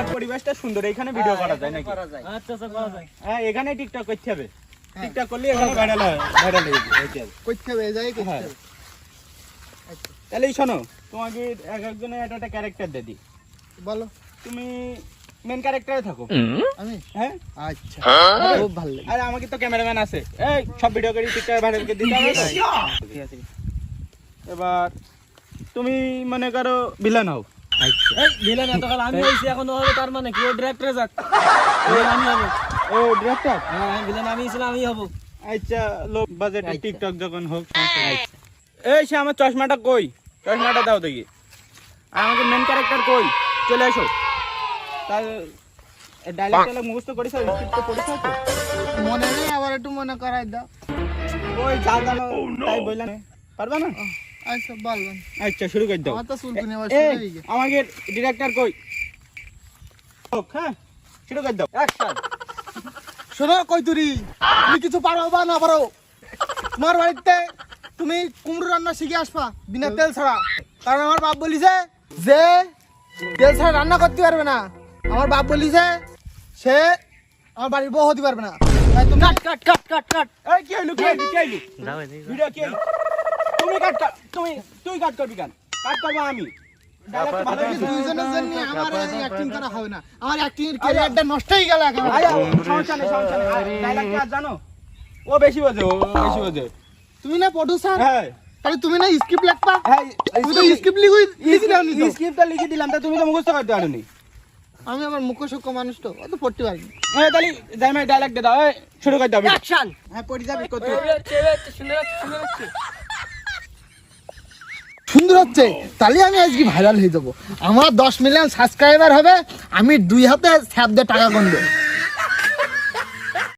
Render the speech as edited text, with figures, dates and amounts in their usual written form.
এলাকার পরিবেশটা সুন্দর, এখানে ভিডিও করা যায় নাকি? আচ্ছা আচ্ছা করা যায়। হ্যাঁ, এখানে টিকটক করতে হবে। টিকটক করলে এখানে ভাইরাল হয়ে যাবে। করতে হবে যাই করতে হ্যাঁ। হবে। তাহলে শোনো, তোমাকে এক একজনের একটা ক্যারেক্টার দিয়ে দিই। বলো তুমি মেন ক্যারেক্টারে থাকো। আমি হ্যাঁ, আচ্ছা খুব ভালো লাগে। আরে আমাকে তো ক্যামেরাম্যান আছে, এই সব ভিডিও করি টিকটক ভাইরাল করে দিতে হবে তো? ঠিক আছে। এবার তুমি মনে করো ভিলেন হও। এই ভিলেন এতকাল আমি হইছি, এখন ও হবে তার মানে কি? ও ডিরেক্টরে যাক, ভিলেন আমি হব। ও ডিরেক্টর? হ্যাঁ ভিলেন আমি ছিলাম, আমি হব। আচ্ছা, লো বাজেটে টিকটক যখন হোক। এই সে আমার চশমাটা কই? চশমাটা দাও দেখি। আর আমাকে মেন ক্যারেক্টার কই? চলে এসো। তার ডায়লগটা মুখস্থ করেছো, স্ক্রিপ্ট পড়েছো তো? মনে নেই, আবার একটু মনে করাই দাও। ওই যা জানো তাই বললাম, পারবা না? আচ্ছা বলবেন। আচ্ছা শুরু করে দাও। আমার তো চুলকুনি আবার এই, শুরু হয়ে গেছে। আমাকে ডিরেক্টর কই? হোক, হ্যাঁ শুরু করে দাও। অ্যাকশন। শোনো কইতুরি, তুমি কিছু পারো বা না পারো, তোমার বাড়িতে তুমি কুমড়ো রান্না শিখে আসবা বিনা তেল ছাড়া। কারণ আমার বাপ বলিছে যে তেল ছাড়া রান্না করতে পারবে না। আমার বাপ বলিছে সে আমার বাড়ির বউ হতে পারবে না। তাই তুমি কাট কাট কাট কাট কাট। এই কি হইলো, কি হইলো, কি হইলো? ভিডিও কি হইলো? তুমি কাট কর, তুই কাট করবি কেন? কাট করবো আমি। ডায়লগটা ভালো হয়েছে। দুইজনের জন্য আমার অ্যাক্টিং করা হবে না। আমার অ্যাক্টিং এর ক্যারিয়ারটা নষ্ট হয়ে গেল একেবারে। আয়া, সমস্যা নেই, সমস্যা নেই। ডায়লগ কি আর জানো? ও বেশি বোঝে, ও বেশি বোঝে। তুমি না প্রোডিউসার, হ্যাঁ তাহলে তুমি না স্ক্রিপ্ট লিখবা। হ্যাঁ, তুমি তো স্ক্রিপ্ট লিখে দাও নি তো। স্ক্রিপ্টটা লিখে দিলাম, তা তুমি তো মুখস্থ করতে পারোনি। আমি আমার মুখসুক্ষ মানুষ তো, অত পড়তে পারি না। হ্যাঁ, তাহলে যাই ডায়লগ দে দাও। এই শুরু করে দাও। অ্যাকশন। হ্যাঁ, পড়ে যাবে কত। শুনে রাখছি। সুন্দর হচ্ছে, তাহলে আমি আজকে ভাইরাল হয়ে যাবো। আমার 10 মিলিয়ন সাবস্ক্রাইবার হবে, আমি 2 হাতে স্যাপ দিয়ে টাকা গুনবো।